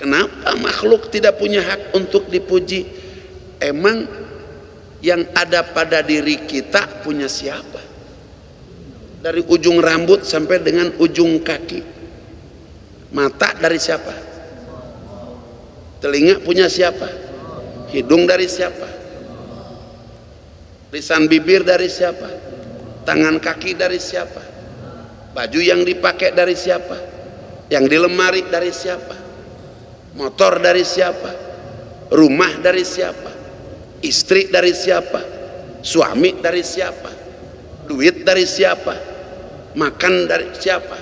Kenapa makhluk tidak punya hak untuk dipuji? Emang yang ada pada diri kita punya siapa? Dari ujung rambut sampai dengan ujung kaki. Mata dari siapa? Telinga punya siapa? Hidung dari siapa? Lisan bibir dari siapa? Tangan kaki dari siapa? Baju yang dipakai dari siapa? Yang di lemari dari siapa? Motor dari siapa? Rumah dari siapa? Istri dari siapa? Suami dari siapa? Duit dari siapa? Makan dari siapa?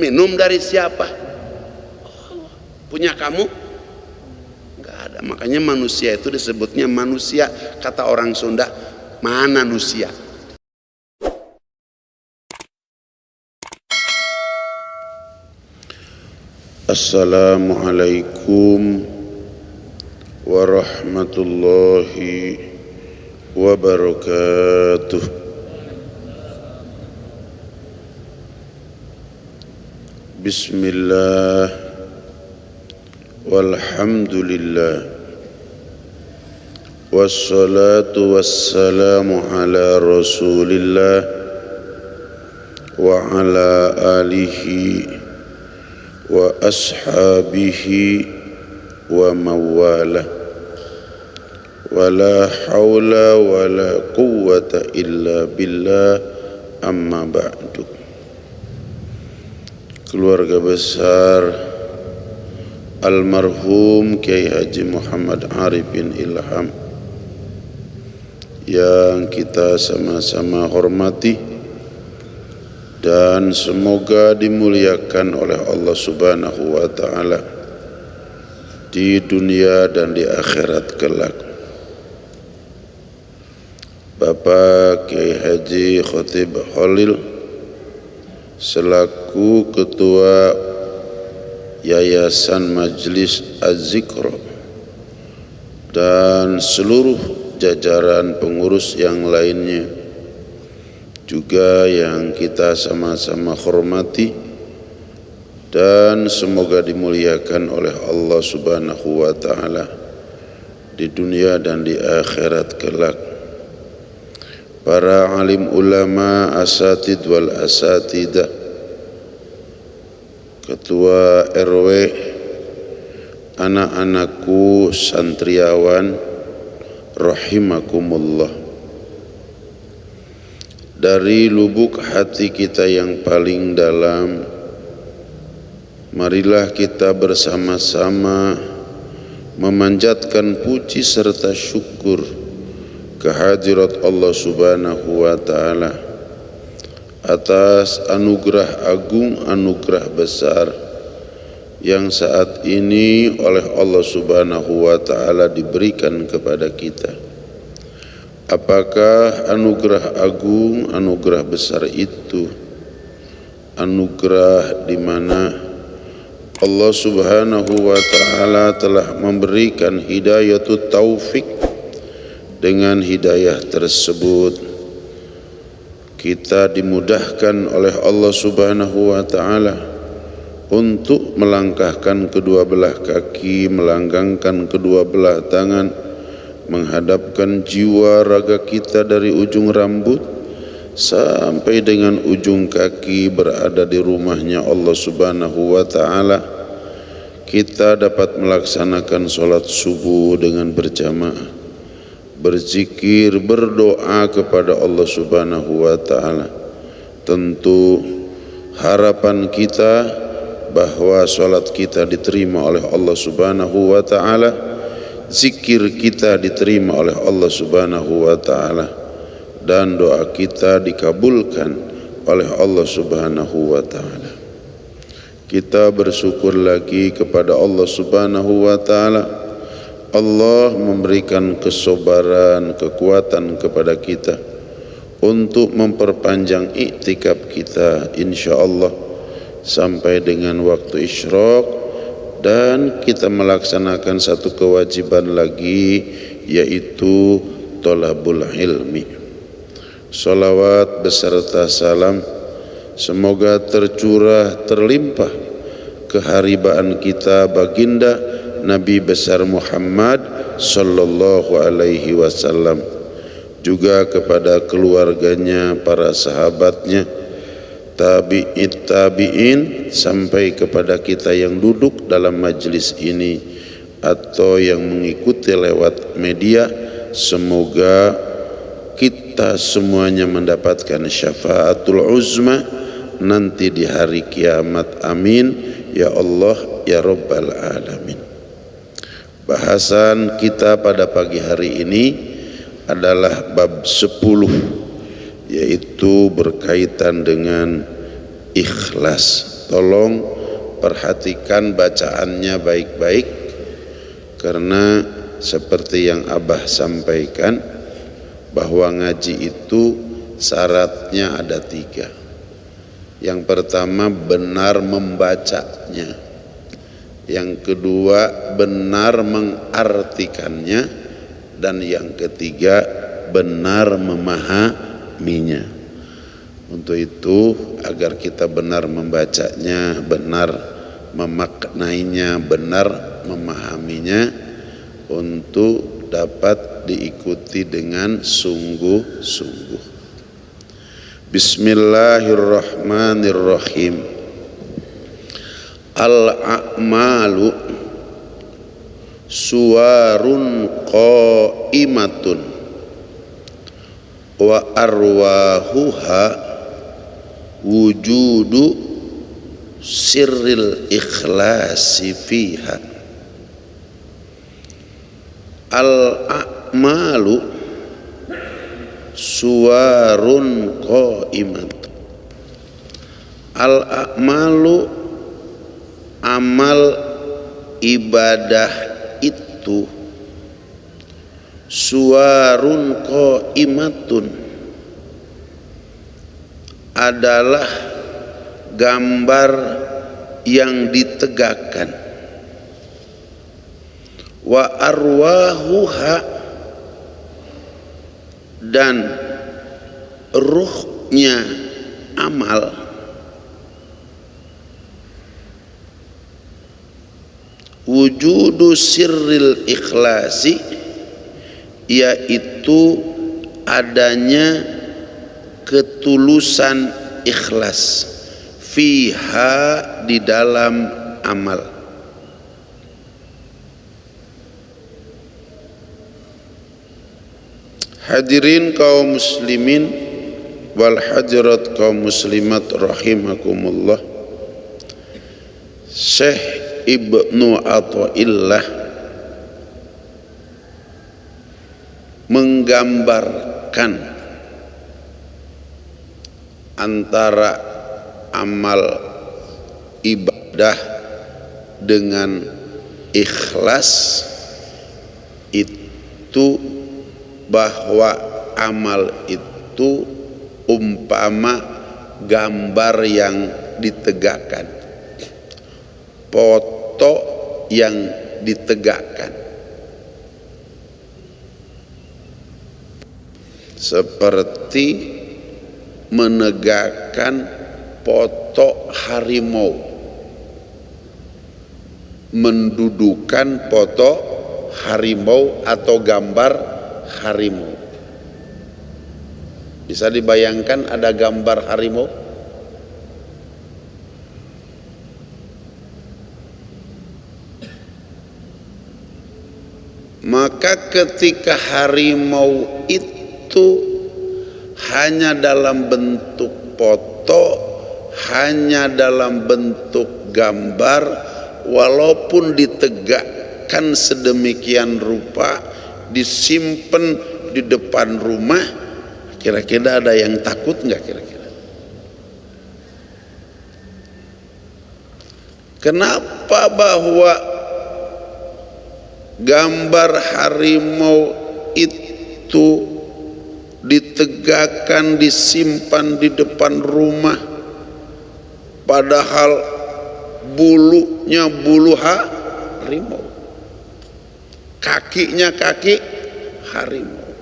Minum dari siapa? Punya kamu? Enggak ada. Makanya manusia itu disebutnya manusia. Kata orang Sunda, mana manusia? Assalamualaikum warahmatullahi wabarakatuh. Bismillah walhamdulillah wassalatu wassalamu ala rasulillah wa ala alihi wa ashabihi wa mawalah wa la hawla wa la quwwata illa billah, amma ba'du. Keluarga besar almarhum Kiai Haji Muhammad Arif bin Ilham yang kita sama-sama hormati dan semoga dimuliakan oleh Allah Subhanahu wa ta'ala di dunia dan di akhirat kelak. Bapak Kiai Haji Khotib Khalil selaku Ketua Yayasan Majlis Az-Zikr dan seluruh jajaran pengurus yang lainnya juga yang kita sama-sama hormati dan semoga dimuliakan oleh Allah Subhanahu wa ta'ala di dunia dan di akhirat kelak. Para alim ulama, asatid wal asatidah, ketua RW, anak-anakku santriawan rahimakumullah. Dari lubuk hati kita yang paling dalam, marilah kita bersama-sama memanjatkan puji serta syukur kehadirat Allah Subhanahu wa ta'ala atas anugerah agung, anugerah besar yang saat ini oleh Allah Subhanahu wa ta'ala diberikan kepada kita. Apakah anugerah agung, anugerah besar itu? Anugerah di mana Allah Subhanahu wa ta'ala telah memberikan hidayatut taufik. Dengan hidayah tersebut kita dimudahkan oleh Allah Subhanahu wa ta'ala untuk melangkahkan kedua belah kaki, melanggangkan kedua belah tangan, menghadapkan jiwa raga kita dari ujung rambut sampai dengan ujung kaki berada di rumahnya Allah Subhanahu wa ta'ala. Kita dapat melaksanakan sholat subuh dengan berjamaah, berzikir, berdoa kepada Allah Subhanahu wa ta'ala. Tentu harapan kita bahwa sholat kita diterima oleh Allah Subhanahu wa ta'ala, zikir kita diterima oleh Allah Subhanahu wa ta'ala, dan doa kita dikabulkan oleh Allah Subhanahu wa ta'ala. Kita bersyukur lagi kepada Allah Subhanahu wa ta'ala. Allah memberikan kesabaran, kekuatan kepada kita untuk memperpanjang iktikaf kita insyaallah sampai dengan waktu isyraq, dan kita melaksanakan satu kewajiban lagi, yaitu thalabul ilmi. Salawat beserta salam semoga tercurah terlimpah keharibaan kita baginda Nabi besar Muhammad sallallahu alaihi wasallam, juga kepada keluarganya, para sahabatnya, tabi'in sampai kepada kita yang duduk dalam majlis ini atau yang mengikuti lewat media. Semoga kita semuanya mendapatkan syafaatul uzma nanti di hari kiamat. Amin ya Allah ya Rabbal alamin. Bahasan kita pada pagi hari ini adalah bab 10, yaitu berkaitan dengan ikhlas. Tolong perhatikan bacaannya baik-baik, karena seperti yang Abah sampaikan bahwa ngaji itu syaratnya ada 3. Yang pertama benar membacanya, yang kedua benar mengartikannya, dan yang ketiga benar memahaminya. Untuk itu agar kita benar membacanya, benar memaknainya, benar memahaminya, untuk dapat diikuti dengan sungguh-sungguh. Bismillahirrahmanirrahim. Al-a'malu suwarun qaimatun wa arwahuha wujudu sirril ikhlasi fiha. Al-a'malu suwarun qaimatun. Al-a'malu, amal ibadah itu, suwarun qaimatun, adalah gambar yang ditegakkan. Wa arwahuha, dan ruhnya amal, wujudu sirril ikhlasi, yaitu adanya ketulusan ikhlas, fiha, di dalam amal. Hadirin kaum muslimin wal hadirat kaum muslimat rahimakumullah. Syekh Ibnu Athaillah menggambarkan antara amal ibadah dengan ikhlas itu, bahwa amal itu umpama gambar yang ditegakkan, foto yang ditegakkan, seperti menegakkan foto harimau, mendudukan foto harimau atau gambar harimau. Bisa dibayangkan ada gambar harimau? Maka ketika harimau itu hanya dalam bentuk foto, hanya dalam bentuk gambar, walaupun ditegakkan sedemikian rupa, disimpan di depan rumah, kira-kira ada yang takut nggak kira-kira? Kenapa bahwa gambar harimau itu ditegakkan, disimpan di depan rumah, padahal bulunya bulu harimau, kakinya kaki harimau,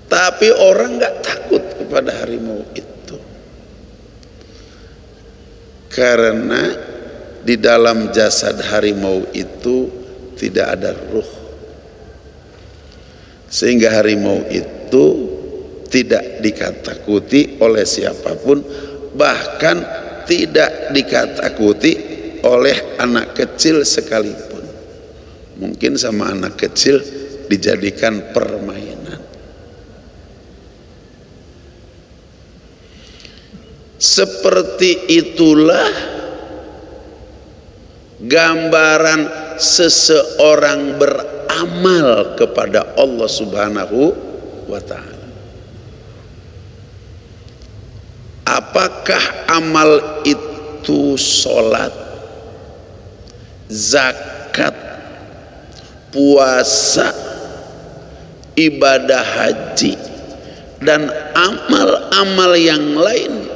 tapi orang nggak takut kepada harimau itu. Karena di dalam jasad harimau itu tidak ada ruh, sehingga harimau itu tidak dikatakuti oleh siapapun, bahkan tidak dikatakuti oleh anak kecil sekalipun. Mungkin sama anak kecil dijadikan permainan. Seperti itulah gambaran seseorang beramal kepada Allah Subhanahu wa ta'ala. Apakah amal itu sholat, zakat, puasa, ibadah haji, dan amal-amal yang lainnya?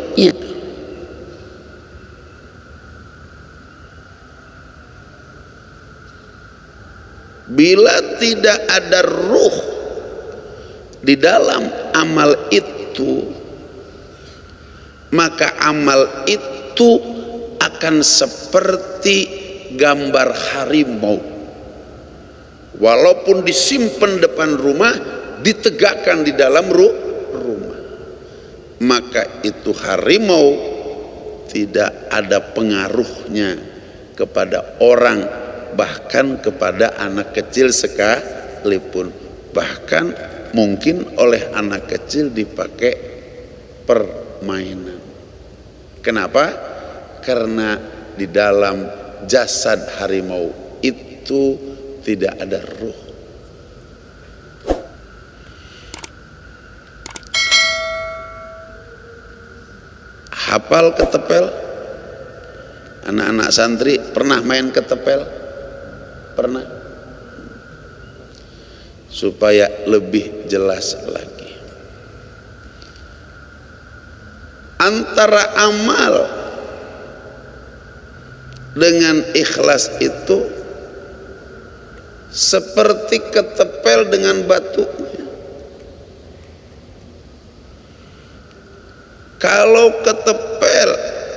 Bila tidak ada ruh di dalam amal itu, maka amal itu akan seperti gambar harimau. Walaupun disimpan depan rumah, ditegakkan di dalam rumah, maka itu harimau tidak ada pengaruhnya kepada orang, bahkan kepada anak kecil sekalipun. Bahkan mungkin oleh anak kecil dipakai permainan. Kenapa? Karena di dalam jasad harimau itu tidak ada ruh. Hafal ketepel? Anak-anak santri pernah main ketepel? Pernah? Supaya lebih jelas lagi, antara amal dengan ikhlas itu seperti ketepel dengan batunya. Kalau ketepel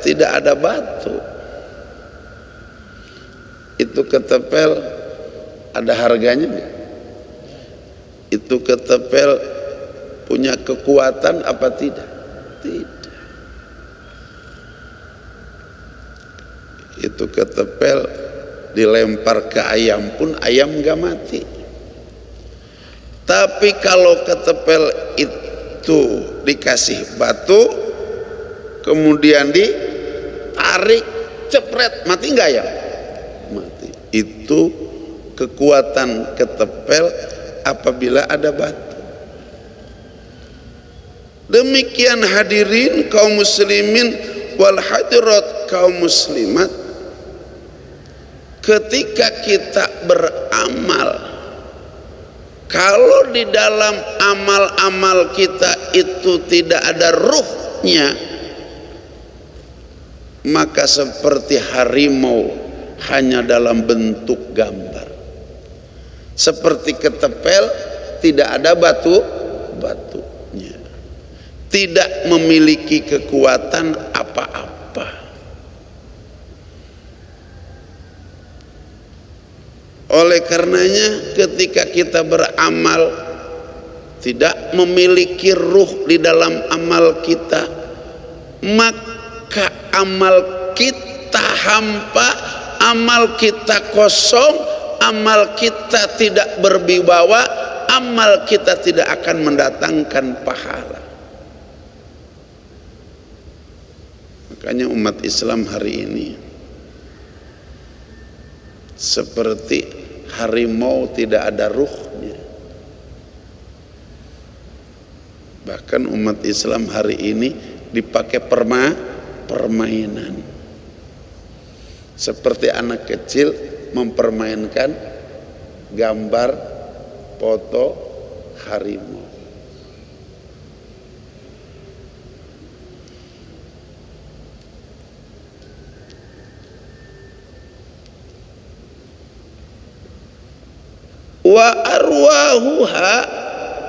tidak ada batu, itu ketepel ada harganya enggak? Itu ketepel punya kekuatan apa tidak? Tidak. Itu ketepel dilempar ke ayam pun ayam enggak mati. Tapi kalau ketepel itu dikasih batu, kemudian ditarik, cepret, mati enggak ya? Mati. Itu kekuatan ketepel apabila ada batu. Demikian hadirin kaum muslimin wal hadirat kaum muslimat, ketika kita beramal, kalau di dalam amal-amal kita itu tidak ada ruhnya, maka seperti harimau hanya dalam bentuk gambar. Seperti ketepel tidak ada batunya, tidak memiliki kekuatan apa-apa. Oleh karenanya ketika kita beramal tidak memiliki ruh di dalam amal kita, maka amal kita hampa, amal kita kosong, amal kita tidak berwibawa, amal kita tidak akan mendatangkan pahala. Makanya umat Islam hari ini seperti harimau tidak ada ruhnya. Bahkan umat Islam hari ini dipakai permainan. Seperti anak kecil mempermainkan gambar foto harimau. Wa arwahuha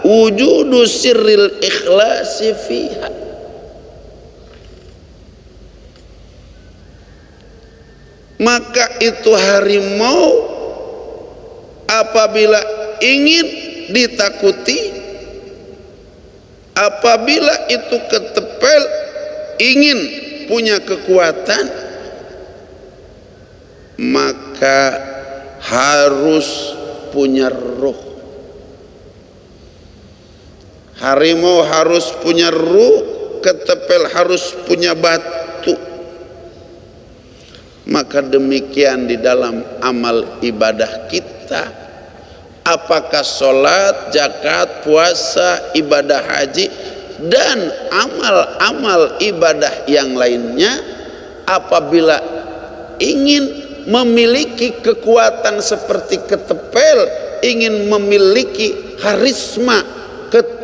wujudu sirril ikhlasi fiha. Maka itu harimau apabila ingin ditakuti, apabila itu ketepel ingin punya kekuatan, maka harus punya ruh. Harimau harus punya ruh, ketepel harus punya batu. Maka demikian di dalam amal ibadah kita, apakah sholat, zakat, puasa, ibadah haji, dan amal-amal ibadah yang lainnya, apabila ingin memiliki kekuatan seperti ketepel, ingin memiliki karisma,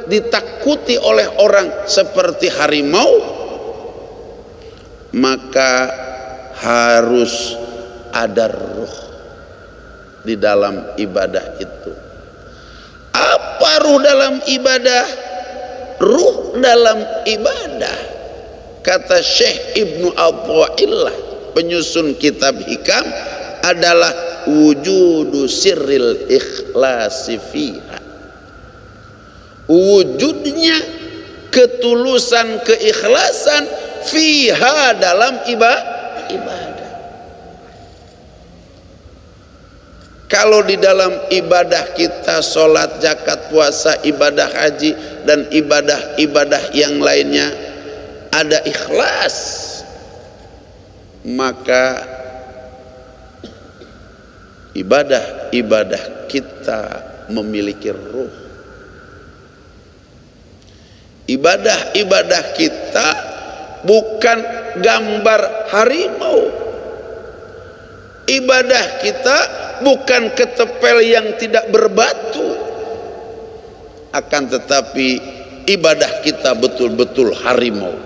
ditakuti oleh orang seperti harimau, maka harus ada ruh di dalam ibadah itu. Apa ruh dalam ibadah? Ruh dalam ibadah, kata Syekh Ibnu Athaillah penyusun kitab Hikam, adalah wujudu sirril ikhlasi fiha. Wujudnya ketulusan, keikhlasan fiha dalam ibadah. Kalau di dalam ibadah kita, sholat, zakat, puasa, ibadah haji, dan ibadah-ibadah yang lainnya ada ikhlas, maka ibadah-ibadah kita memiliki ruh. Ibadah-ibadah kita bukan gambar harimau. Ibadah kita bukan ketepel yang tidak berbatu. Akan tetapi ibadah kita betul-betul harimau.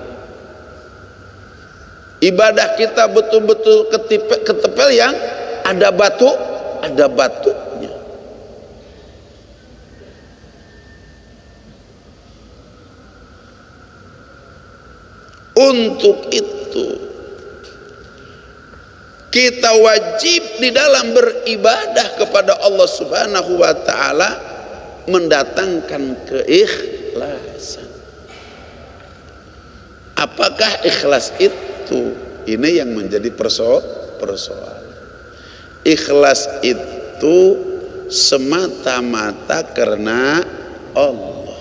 Ibadah kita betul-betul ketepel yang ada batunya. Untuk itu kita wajib di dalam beribadah kepada Allah Subhanahu wa ta'ala mendatangkan keikhlasan. Apakah ikhlas itu? Ini yang menjadi persoalan. Ikhlas itu semata-mata karena Allah,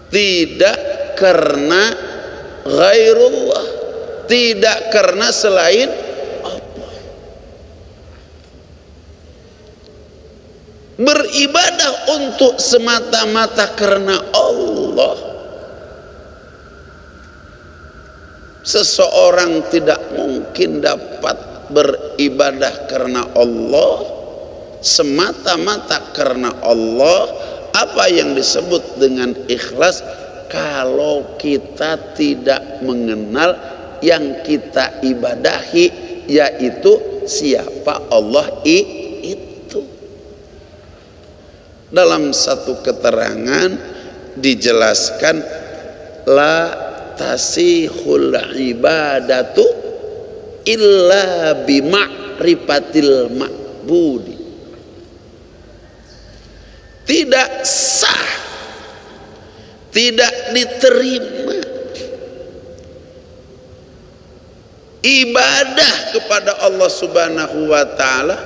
tidak karena ghairullah, tidak karena selain Allah. Beribadah untuk semata-mata karena Allah, seseorang tidak mungkin dapat beribadah karena Allah, semata-mata karena Allah. Apa yang disebut dengan ikhlas? Kalau kita tidak mengenal yang kita ibadahi, yaitu siapa Allah itu. Dalam satu keterangan dijelaskan, la tasihul ibadatu illa bima'rifatil ma'budi. Tidak sah, tidak diterima ibadah kepada Allah Subhanahu wa ta'ala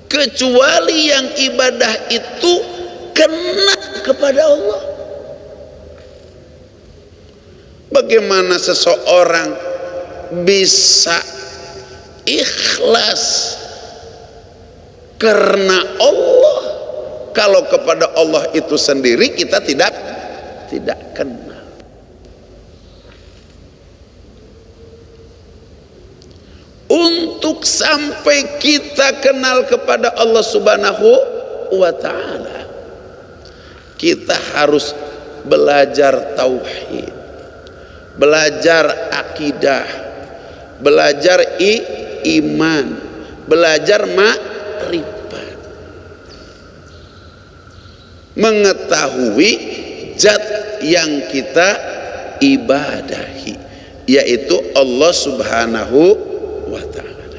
kecuali yang ibadah itu kena kepada Allah. Bagaimana seseorang bisa ikhlas karena Allah kalau kepada Allah itu sendiri kita tidak kenal? Untuk sampai kita kenal kepada Allah Subhanahu wa ta'ala, kita harus belajar tauhid, belajar akidah, belajar iman, belajar ma'rifat, mengetahui zat yang kita ibadahi, yaitu Allah Subhanahu wa ta'ala.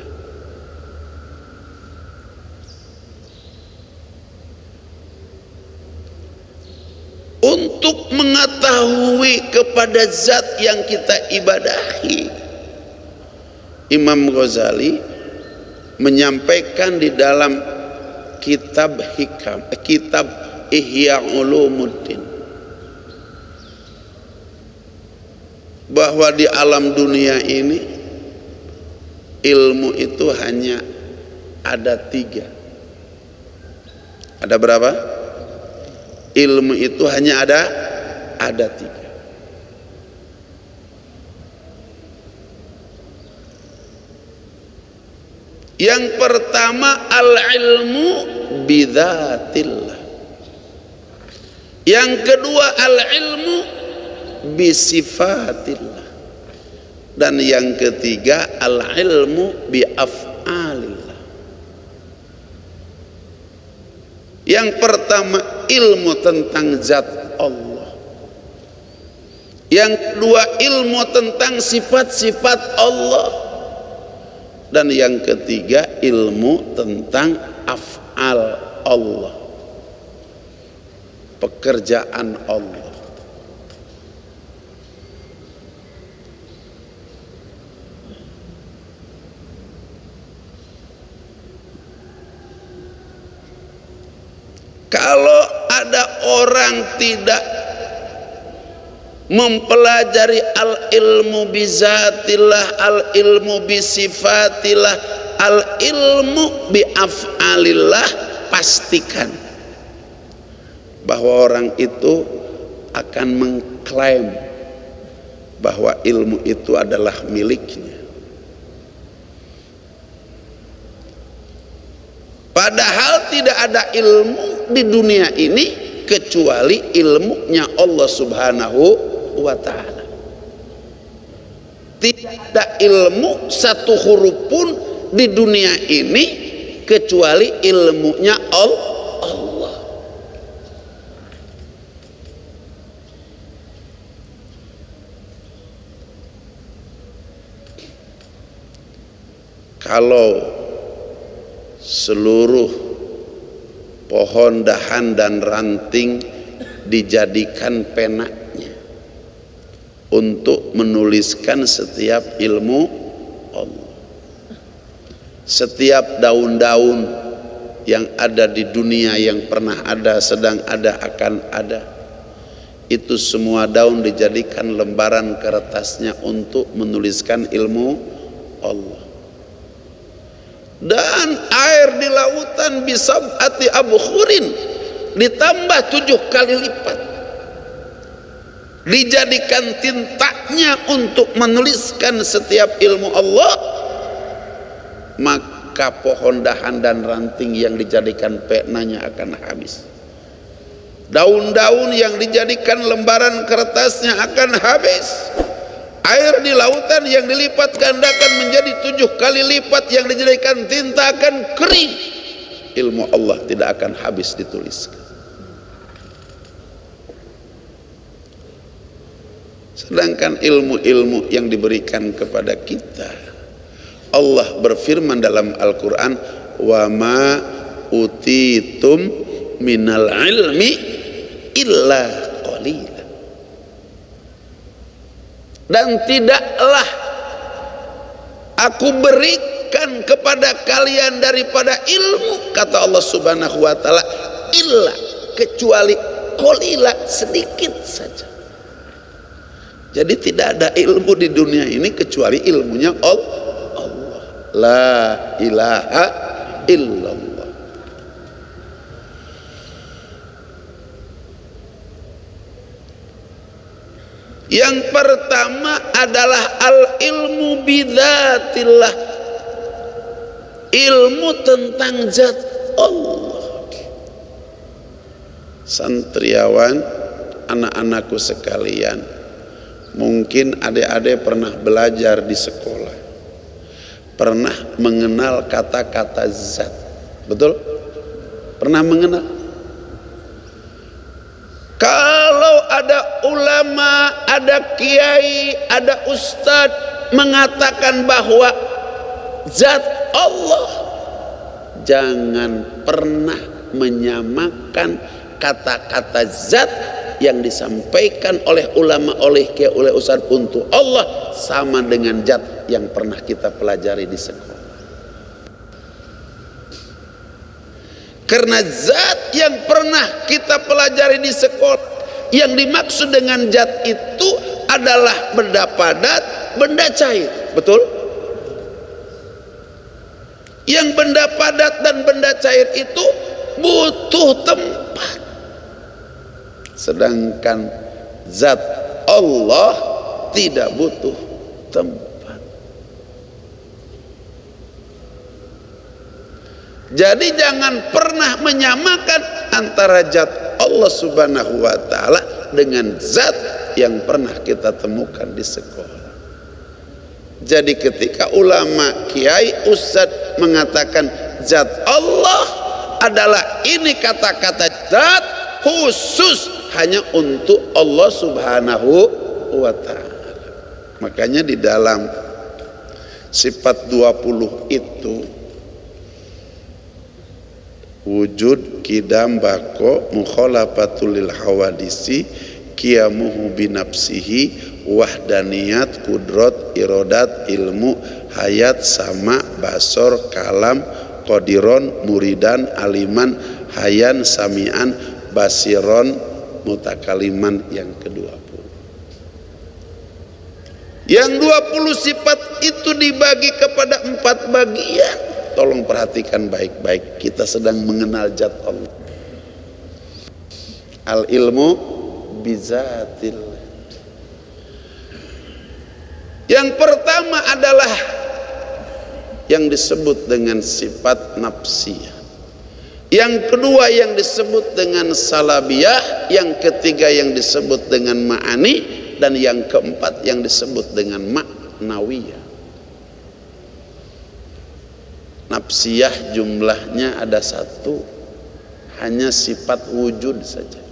untuk mengetahui kepada zat yang kita ibadahi. Imam Ghazali menyampaikan di dalam kitab Ihya Ulumuddin bahwa di alam dunia ini ilmu itu hanya ada 3. Ada berapa? Ilmu itu hanya ada 3. Yang pertama al-ilmu bidzatillah. Yang kedua al-ilmu bisifatillah. Dan yang ketiga al-ilmu biaf'alillah. Yang pertama ilmu tentang zat Allah. Yang kedua ilmu tentang sifat-sifat Allah. Dan yang ketiga ilmu tentang af'al Allah, pekerjaan Allah. Kalau ada orang tidak mempelajari al-ilmu bizatillah, al-ilmu bisifatillah, al-ilmu biaf'alillah, pastikan bahwa orang itu akan mengklaim bahwa ilmu itu adalah miliknya. Padahal tidak ada ilmu di dunia ini kecuali ilmunya Allah Subhanahu wa ta'ala. Tidak ada ilmu satu huruf pun di dunia ini kecuali ilmunya Allah. Kalau seluruh pohon, dahan dan ranting dijadikan penanya untuk menuliskan setiap ilmu Allah. Setiap daun-daun yang ada di dunia, yang pernah ada, sedang ada, akan ada, itu semua daun dijadikan lembaran kertasnya untuk menuliskan ilmu Allah. Dan air di lautan bisab'ati abkhurin, ditambah 7 kali lipat, dijadikan tintanya untuk menuliskan setiap ilmu Allah. Maka pohon, dahan dan ranting yang dijadikan penanya akan habis. Daun-daun yang dijadikan lembaran kertasnya akan habis. Air di lautan yang dilipat gandakan menjadi 7 kali lipat yang dijadikan tinta akan kering. Ilmu Allah tidak akan habis dituliskan. Sedangkan ilmu-ilmu yang diberikan kepada kita, Allah berfirman dalam Al-Quran, wa ma utitum minal ilmi illa qalila. Dan tidaklah aku berikan kepada kalian daripada ilmu, kata Allah Subhanahu wa ta'ala, illa, kecuali qalila, sedikit saja. Jadi tidak ada ilmu di dunia ini kecuali ilmunya Allah. La ilaha illallah. Yang pertama adalah al-ilmu bidzatillah, ilmu tentang zat Allah. Santriawan, anak-anakku sekalian, mungkin adik-adik pernah belajar di sekolah, pernah mengenal kata-kata zat, betul? Pernah mengenal? Kalau ada ulama, ada kiai, ada ustadz mengatakan bahwa zat Allah, jangan pernah menyamakan kata-kata zat yang disampaikan oleh ulama, oleh Ustaz untuk Allah sama dengan zat yang pernah kita pelajari di sekolah. Karena zat yang pernah kita pelajari di sekolah, yang dimaksud dengan zat itu adalah benda padat, benda cair, betul? Yang benda padat dan benda cair itu butuh tempat. Sedangkan zat Allah tidak butuh tempat. Jadi jangan pernah menyamakan antara zat Allah Subhanahu wa taala dengan zat yang pernah kita temukan di sekolah. Jadi ketika ulama, kiai, ustadz mengatakan zat Allah adalah ini kata-kata zat khusus hanya untuk Allah Subhanahu wa taala. Makanya di dalam sifat 20 itu wujud, kidam, bako, mukhalafatul lil hawadisi, qiyamuhu binafsihi, wahdaniyat, kudrot, irodat, ilmu, hayat, sama, basor, kalam, qadiron, muridan, aliman, hayan, samian, basiron, mutakaliman yang ke-20. Yang 20 sifat itu dibagi kepada 4 bagian. Tolong perhatikan baik-baik, kita sedang mengenal zat Allah. Al ilmu bizatil. Yang pertama adalah yang disebut dengan sifat nafsiyah. Yang kedua yang disebut dengan salabiyah, yang ketiga yang disebut dengan ma'ani, dan yang keempat yang disebut dengan maknawiyah. Nafsiyah jumlahnya ada 1, hanya sifat wujud saja.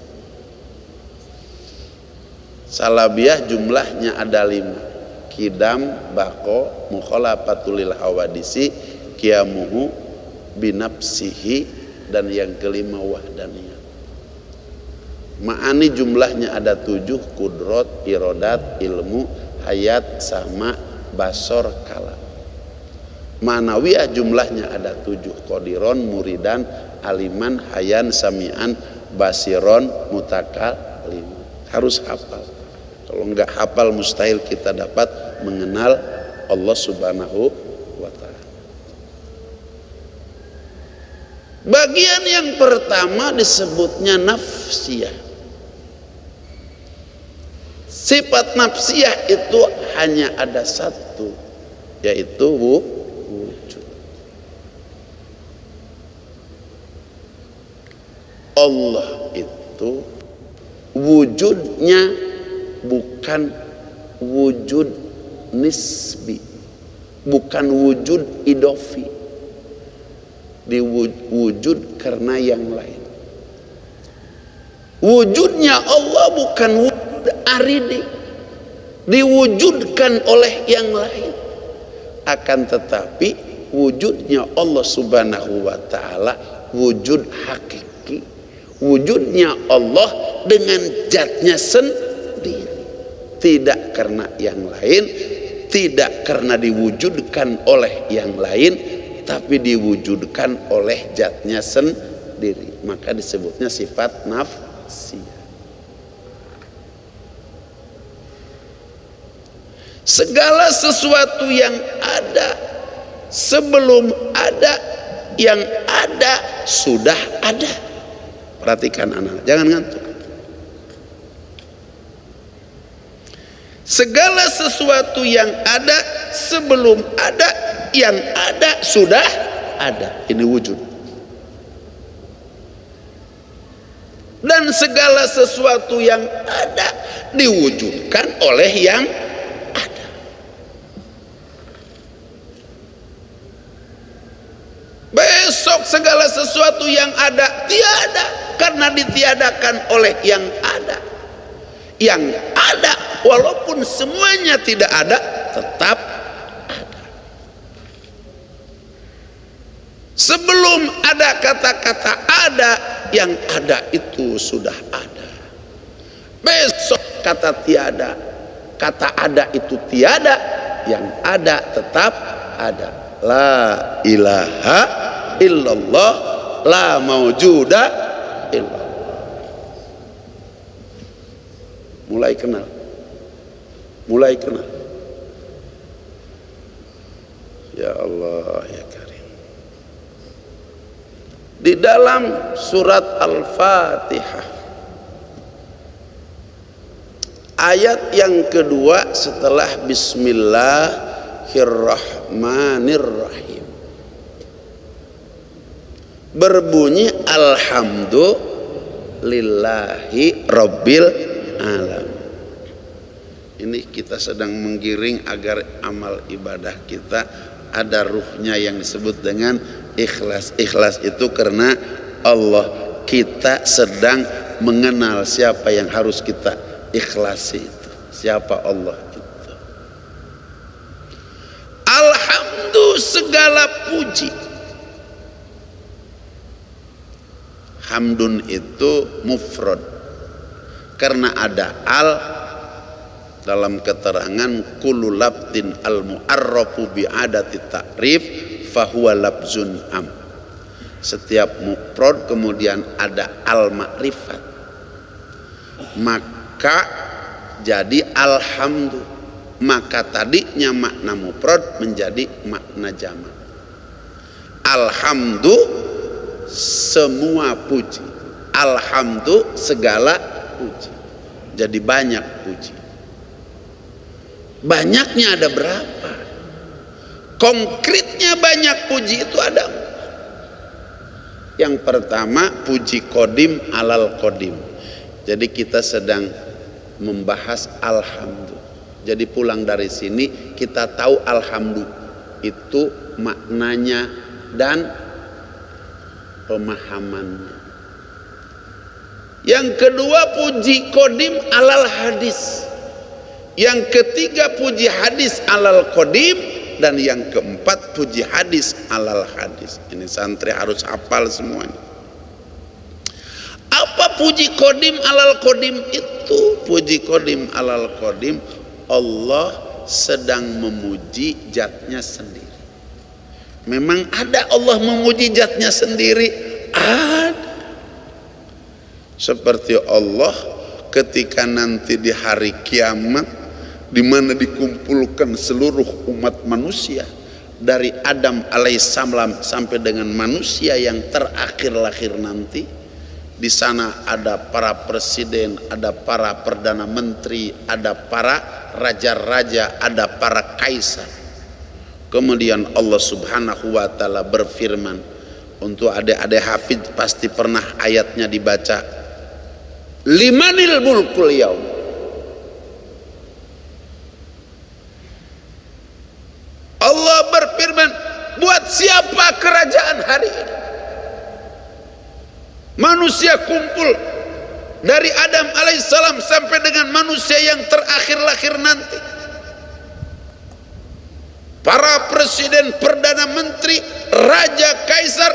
Salabiyah jumlahnya ada 5, kidam, bako, mukhalafatul lil hawadisi, qiyamuhu binafsihi, dan yang kelima wahdaniyah. Ma'ani jumlahnya ada 7, kudrot, irodat, ilmu, hayat, sama, basor, kalam. Ma'nawiyah jumlahnya ada 7, qadiron, muridan, aliman, hayan, samian, basiron, mutakalim. Harus hafal. Kalau enggak hafal mustahil kita dapat mengenal Allah Subhanahu wa ta'ala. Bagian yang pertama disebutnya nafsiyah. Sifat nafsiyah itu hanya ada 1, yaitu wujud. Allah itu wujudnya bukan wujud nisbi, bukan wujud idofi, diwujud karena yang lain. Wujudnya Allah bukan wujud aridi, diwujudkan oleh yang lain. Akan tetapi wujudnya Allah Subhanahu wa ta'ala wujud hakiki. Wujudnya Allah dengan zatnya sendiri, tidak karena yang lain, tidak karena diwujudkan oleh yang lain, tapi diwujudkan oleh zatnya sendiri. Maka disebutnya sifat nafsiyah. Segala sesuatu yang ada sebelum ada, yang ada sudah ada. Perhatikan anak, jangan ngantuk. Segala sesuatu yang ada sebelum ada, yang ada sudah ada. Ini wujud. Dan segala sesuatu yang ada diwujudkan oleh yang ada. Besok segala sesuatu yang ada tiada, karena ditiadakan oleh yang ada. Yang ada walaupun semuanya tidak ada, tetap ada. Sebelum ada kata-kata ada, yang ada itu sudah ada. Besok kata tiada, kata ada itu tiada, yang ada tetap ada. La ilaha illallah, la maujuda illallah. Mulai kenal, mulai kenal. Ya Allah ya Karim. Di dalam surat Al-Fatihah ayat yang kedua setelah Bismillahirrahmanirrahim berbunyi Alhamdulillahi Rabbil Alamin. Ini kita sedang menggiring agar amal ibadah kita ada ruhnya yang disebut dengan ikhlas. Ikhlas itu karena Allah, kita sedang mengenal siapa yang harus kita ikhlasi itu, siapa Allah itu. Alhamdulillah segala puji. Hamdun itu mufrad karena ada al dalam keterangan kullu labdin al mu'arrafu bi adati ta'rif fahuwa labzun am. Setiap mufrad kemudian ada al ma'rifat, maka jadi alhamdulillah. Maka tadinya makna mufrad menjadi makna jamak. Alhamdulillah semua puji, alhamdulillah segala puji. Jadi banyak puji. Banyaknya ada berapa? Konkretnya banyak puji itu ada. Yang pertama puji kodim alal kodim. Jadi kita sedang membahas alhamdulillah. Jadi pulang dari sini kita tahu alhamdulillah itu maknanya dan pemahamannya. Yang kedua puji kodim alal hadis. Yang ketiga puji hadis alal kodim. Dan yang keempat puji hadis alal hadis. Ini santri harus hafal semuanya. Apa puji kodim alal kodim itu? Puji kodim alal kodim, Allah sedang memuji zatnya sendiri. Memang ada Allah memuji zatnya sendiri? Ada. Seperti Allah ketika nanti di hari kiamat, di mana dikumpulkan seluruh umat manusia dari Adam alaihissalam sampai dengan manusia yang terakhir lahir nanti. Di sana ada para presiden, ada para perdana menteri, ada para raja-raja, ada para kaisar. Kemudian Allah subhanahu wa ta'ala berfirman, untuk adik-adik hafid pasti pernah ayatnya dibaca, limanil mulkul yaum. Allah berfirman, buat siapa kerajaan hari ini? Manusia kumpul dari Adam alaihissalam sampai dengan manusia yang terakhir lahir nanti. Para presiden, perdana menteri, raja, kaisar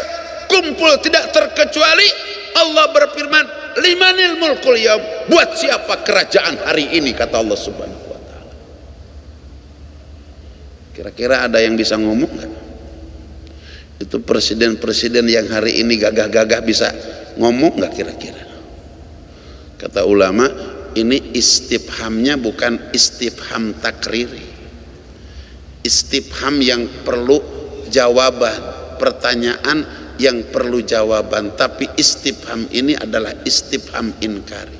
kumpul tidak terkecuali. Allah berfirman, limanil mulkul yaum. Buat siapa kerajaan hari ini, kata Allah subhanahu wa ta'ala. Kira-kira ada yang bisa ngomong gak? Itu presiden-presiden yang hari ini gagah-gagah bisa ngomong gak kira-kira? Kata ulama, ini istifhamnya bukan istifham takriri, istifham yang perlu jawaban, pertanyaan yang perlu jawaban. Tapi istifham ini adalah istifham inkari,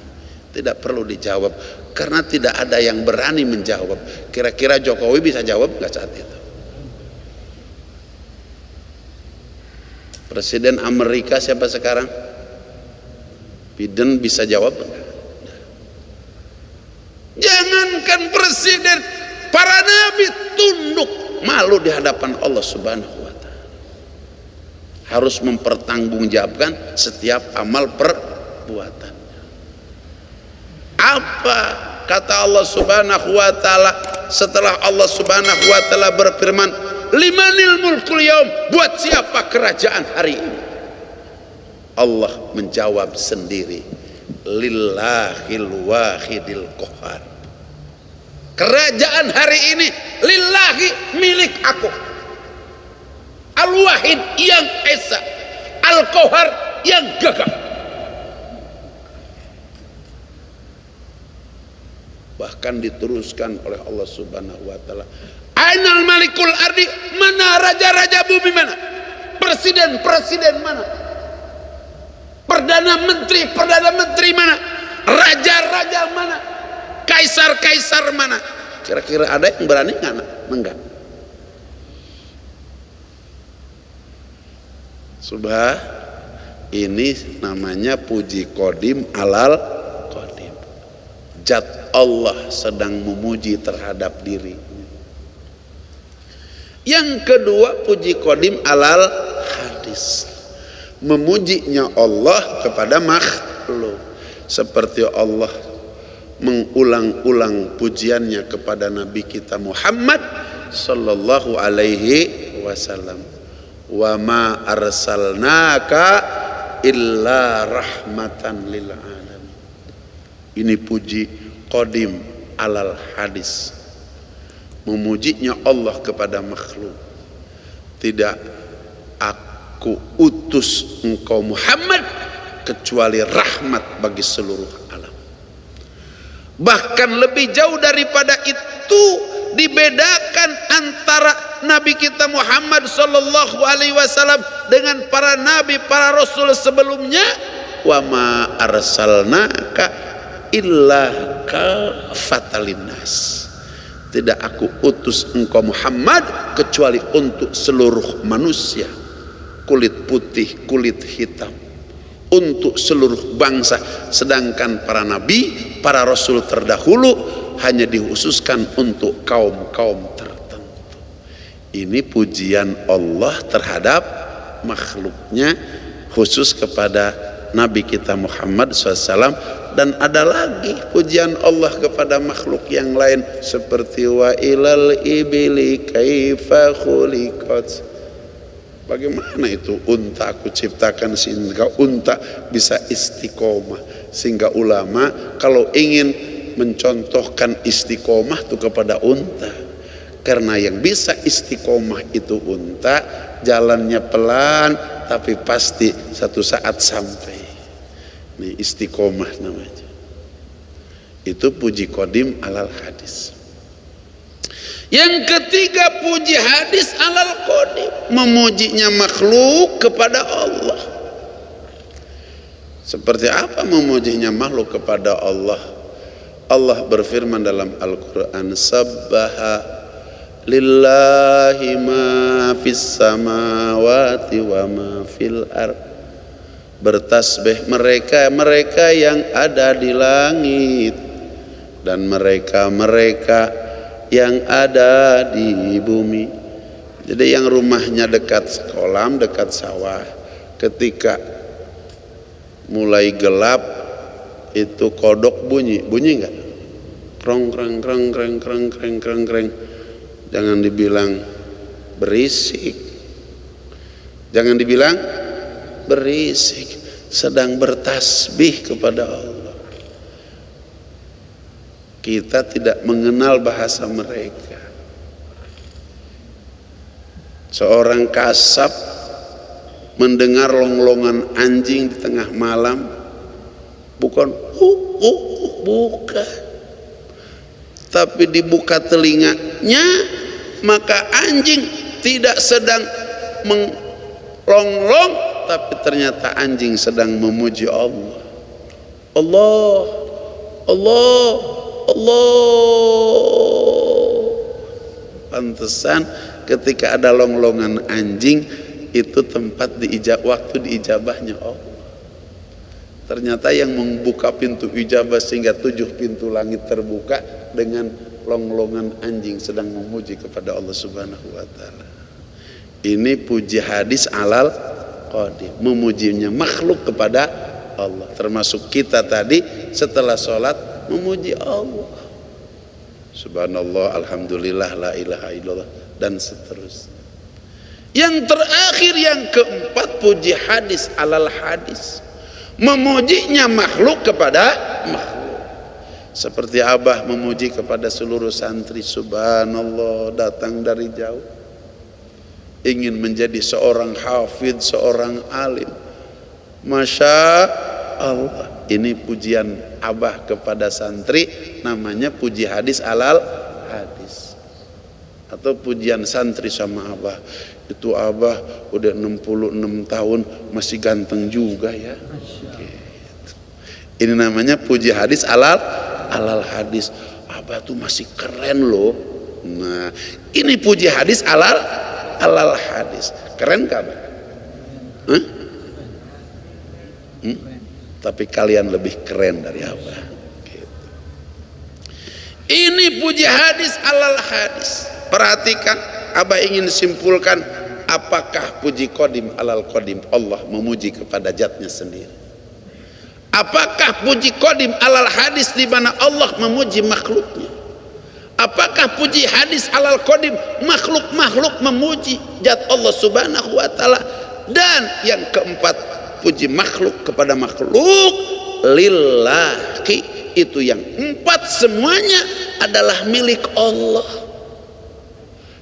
tidak perlu dijawab karena tidak ada yang berani menjawab. Kira-kira Jokowi bisa jawab nggak saat itu? Presiden Amerika siapa sekarang? Biden bisa jawab enggak? Jangankan presiden, para nabi tunduk malu di hadapan Allah subhanahu wa ta'ala. Harus mempertanggungjawabkan setiap amal perbuatan. Apa kata Allah subhanahu wa ta'ala setelah Allah subhanahu wa ta'ala berfirman, limanil mulkul yaum, buat siapa kerajaan hari ini? Allah menjawab sendiri, lillahil wahidil qahar. Kerajaan hari ini lillahi, milik aku. Al-Wahid yang esa, Al-Qahar yang gagah. Bahkan diteruskan oleh Allah Subhanahu wa taala, ainal malikul ardi, mana raja-raja bumi, mana presiden-presiden, mana perdana menteri mana, raja-raja mana, kaisar-kaisar mana. Kira-kira ada yang berani nggak? Enggak. Subah, ini namanya puji qadim alal qadim. Zat Allah sedang memuji terhadap diri. Yang kedua, puji qadim alal hadis, memujinya Allah kepada makhluk. Seperti Allah mengulang-ulang pujiannya kepada Nabi kita Muhammad sallallahu alaihi wasallam, wa ma arsalnaka illa rahmatan lil alamin. Ini puji qadim alal hadis, memujinya Allah kepada makhluk. Tidak aku utus engkau Muhammad kecuali rahmat bagi seluruh alam. Bahkan lebih jauh daripada itu, dibedakan antara Nabi kita Muhammad sallallahu alaihi wasallam dengan para nabi, para rasul sebelumnya. Wa ma arsalnaka illa kafatan linnas. Tidak aku utus engkau Muhammad kecuali untuk seluruh manusia, kulit putih, kulit hitam, untuk seluruh bangsa. Sedangkan para nabi, para rasul terdahulu hanya dikhususkan untuk kaum-kaum tertentu. Ini pujian Allah terhadap makhluknya, khusus kepada Nabi kita Muhammad SAW. Dan ada lagi pujian Allah kepada makhluk yang lain, seperti wa ilal ibili kaifa khuliqat. Bagaimana itu unta aku ciptakan sehingga unta bisa istiqomah. Sehingga ulama kalau ingin mencontohkan istiqomah itu kepada unta, karena yang bisa istiqomah itu unta, jalannya pelan tapi pasti satu saat sampai. Ini istiqomah namanya. Itu puji qadim alal hadis. Yang ketiga, puji hadis alal qadim, memujinya makhluk kepada Allah. Seperti apa memujinya makhluk kepada Allah? Allah berfirman dalam Al-Quran, sabbaha lillahi ma fis samawati wa ma fil ard. Bertasbih mereka yang ada di langit dan mereka yang ada di bumi. Jadi yang rumahnya dekat kolam, dekat sawah, ketika mulai gelap itu kodok bunyi enggak? Krong kreng kreng kreng kreng kreng kreng kreng. Jangan dibilang berisik, jangan dibilang berisik, sedang bertasbih kepada Allah. Kita tidak mengenal bahasa mereka. Seorang kasab mendengar longlongan anjing di tengah malam, bukan bukan, tapi dibuka telinganya, maka anjing tidak sedang menglonglong, tapi ternyata anjing sedang memuji Allah. Allah, Allah, Allah. Pantesan ketika ada longlongan anjing, itu tempat waktu diijabahnya Allah. Ternyata yang membuka pintu ijabah sehingga 7 pintu langit terbuka dengan longlongan anjing sedang memuji kepada Allah Subhanahu wa taala. Ini puji hadis alal qadim, memujinya makhluk kepada Allah. Termasuk kita tadi setelah sholat memuji Allah, subhanallah, alhamdulillah, la ilaha illallah, dan seterusnya. Yang terakhir, yang keempat, puji hadis alal hadis, memujinya makhluk kepada makhluk. Seperti Abah memuji kepada seluruh santri, subhanallah, datang dari jauh ingin menjadi seorang hafidh, seorang alim. Masya Allah, ini pujian Abah kepada santri, namanya puji hadis alal hadis. Atau pujian santri sama Abah, itu Abah udah 66 tahun masih ganteng juga ya. Gitu. Ini namanya puji hadis alal hadis. Abah tuh masih keren loh. Nah, ini puji hadis alal hadis. Keren kan? Tapi kalian lebih keren dari Abah. Gitu. Ini puji hadis alal hadis. Perhatikan, Abah ingin simpulkan, apakah puji qadim alal qadim? Allah memuji kepada zatnya sendiri. Apakah puji qadim alal hadis di mana Allah memuji makhluknya? Apakah puji hadis alal qadim makhluk memuji zat Allah subhanahu wa ta'ala? Dan yang keempat, puji makhluk kepada makhluk lillahi. Itu yang empat, semuanya adalah milik Allah.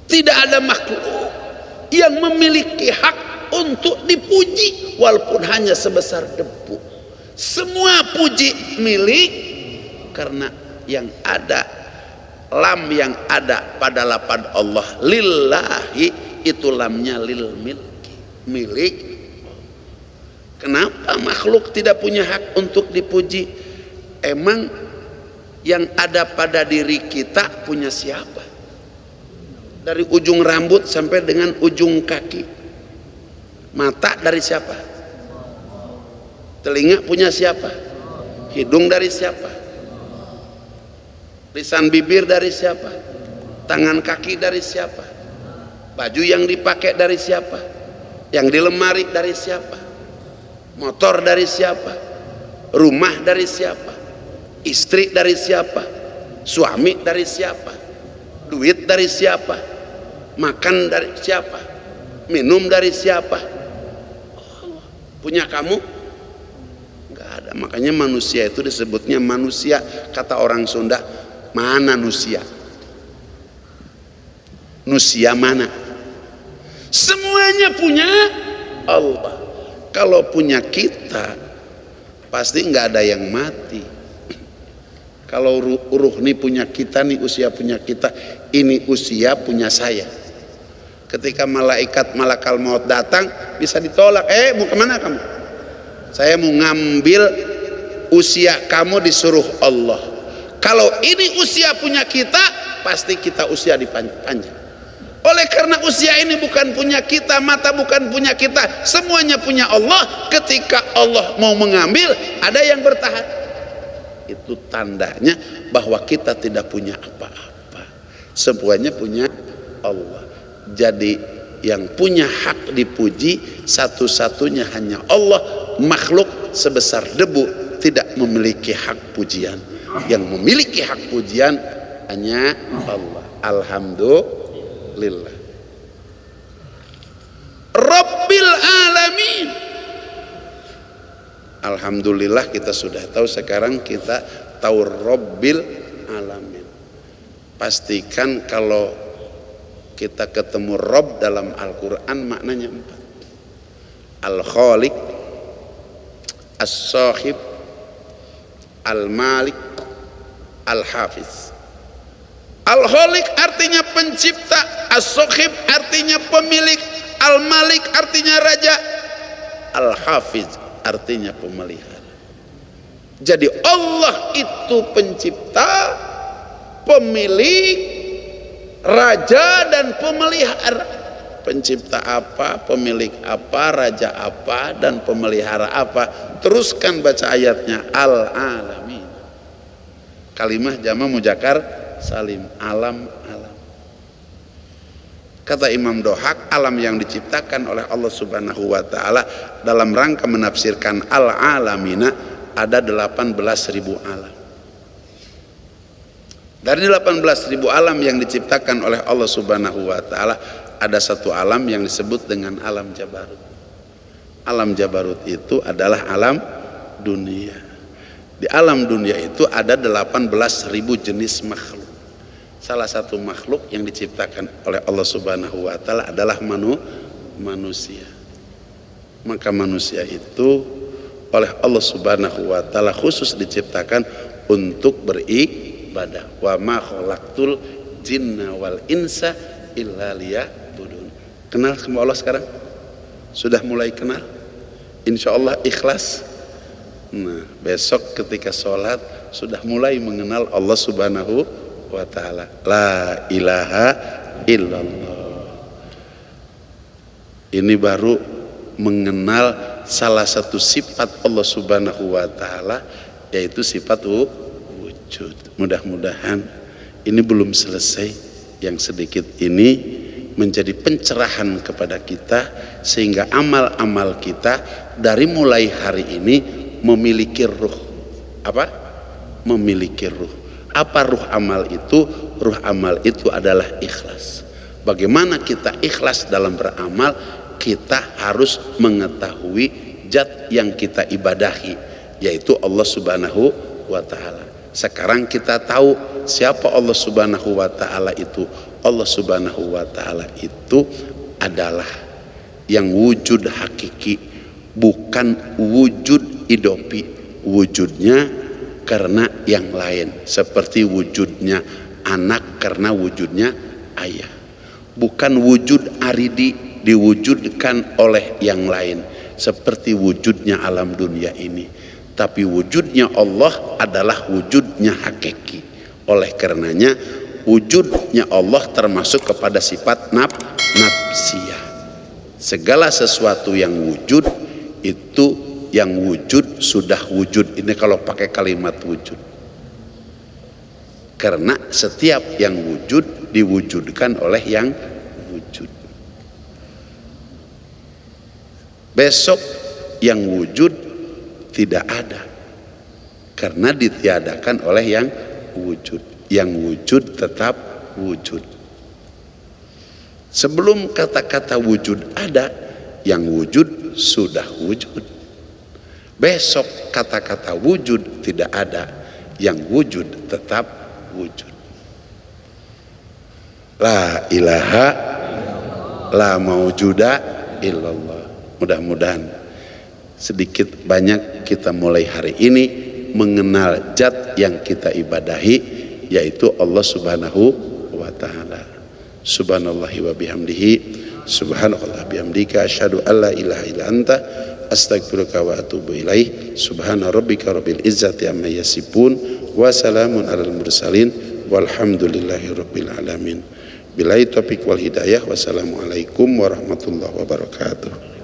Tidak ada makhluk yang memiliki hak untuk dipuji walaupun hanya sebesar debu. Semua puji milik, karena yang ada, lam yang ada pada lafaz Allah lillahi, itu lamnya lil milki, milik. Kenapa makhluk tidak punya hak untuk dipuji? Emang yang ada pada diri kita punya siapa? Dari ujung rambut sampai dengan ujung kaki. Mata dari siapa? Telinga punya siapa? Hidung dari siapa? Lisan bibir dari siapa? Tangan kaki dari siapa? Baju yang dipakai dari siapa? Yang di lemari dari siapa? Motor dari siapa? Rumah dari siapa? Istri dari siapa? Suami dari siapa? Duit dari siapa? Makan dari siapa? Minum dari siapa? Punya kamu? Enggak ada. Makanya manusia itu disebutnya manusia. Kata orang Sunda, mana nusia? Nusia mana? Semuanya punya Allah. Kalau punya kita, pasti enggak ada yang mati. Kalau ruh ini punya kita, nih usia punya kita, ini usia punya saya. Ketika malakal maut datang, bisa ditolak. Mau kemana kamu? Saya mau ngambil usia kamu, disuruh Allah. Kalau ini usia punya kita, pasti kita usia dipanjang. Oleh karena usia ini bukan punya kita, mata bukan punya kita, semuanya punya Allah. Ketika Allah mau mengambil, ada yang bertahan. Itu tandanya bahwa kita tidak punya apa-apa. Semuanya punya Allah. Jadi yang punya hak dipuji satu-satunya hanya Allah. Makhluk sebesar debu tidak memiliki hak pujian. Yang memiliki hak pujian hanya Allah. Alhamdulillah Rabbil alamin. Alhamdulillah kita sudah tahu. Sekarang kita tahu Rabbil alamin. Pastikan kalau kita ketemu Rabb dalam Al-Quran maknanya 4. Al-Khaliq, As-Sahib, Al-Malik, Al-Hafiz. Al-Khaliq artinya pencipta, As-Sahib artinya pemilik, Al-Malik artinya raja, Al-Hafiz artinya pemelihara. Jadi Allah itu pencipta, pemilik, raja dan pemelihara. Pencipta apa, pemilik apa, raja apa, dan pemelihara apa. Teruskan baca ayatnya, al-alamin. Kalimah jama' muzakkar salim, alam. Kata Imam Dohak, alam yang diciptakan oleh Allah subhanahu wa ta'ala dalam rangka menafsirkan al-alamina ada 18.000 alam. Dari 18.000 alam yang diciptakan oleh Allah subhanahu wa ta'ala, ada satu alam yang disebut dengan alam Jabarut. Alam Jabarut itu adalah alam dunia. Di alam dunia itu ada 18.000 jenis makhluk. Salah satu makhluk yang diciptakan oleh Allah Subhanahu wa taala adalah manusia. Maka manusia itu oleh Allah Subhanahu wa taala khusus diciptakan untuk beribadah. Wa ma khalaqtul jinna wal insa illa liya'budun. Kenal sama Allah sekarang? Sudah mulai kenal? Insyaallah ikhlas. Nah, besok ketika sholat sudah mulai mengenal Allah Subhanahu wa ta'ala. La ilaha illallah. Ini baru mengenal salah satu sifat Allah Subhanahu wa ta'ala, yaitu sifat wujud. Mudah-mudahan ini belum selesai. Yang sedikit ini menjadi pencerahan kepada kita, sehingga amal-amal kita dari mulai hari ini memiliki ruh. Apa? Memiliki ruh. Apa ruh amal itu? Ruh amal itu adalah ikhlas. Bagaimana kita ikhlas dalam beramal? Kita harus mengetahui zat yang kita ibadahi, yaitu Allah Subhanahu wa ta'ala. Sekarang kita tahu siapa Allah Subhanahu wa ta'ala itu. Allah Subhanahu wa ta'ala itu adalah yang wujud hakiki, bukan wujud idopi. Wujudnya karena yang lain, seperti wujudnya anak karena wujudnya ayah. Bukan wujud aridi diwujudkan oleh yang lain, seperti wujudnya alam dunia ini. Tapi wujudnya Allah adalah wujudnya hakiki. Oleh karenanya wujudnya Allah termasuk kepada sifat nafsiyah. Segala sesuatu yang wujud itu, yang wujud sudah wujud. Ini kalau pakai kalimat wujud. Karena setiap yang wujud diwujudkan oleh yang wujud. Besok yang wujud tidak ada, karena ditiadakan oleh yang wujud. Yang wujud tetap wujud. Sebelum kata-kata wujud ada, yang wujud sudah wujud. Besok kata-kata wujud tidak ada, yang wujud tetap wujud. La ilaha la maujuda illallah. Mudah-mudahan sedikit banyak kita mulai hari ini mengenal zat yang kita ibadahi, yaitu Allah Subhanahu wa ta'ala. Subhanallahi wa bihamdihi, subhanallah bihamdika, asyhadu alla ilaha illa anta, astaghfiruka wa atubu ilaih. Subhana rabbika rabbil izzati amma yasifun, wa salamun alal mursalin, walhamdulillahi rabbil alamin. Billahi taufiq wal hidayah. Wassalamualaikum warahmatullahi wabarakatuh.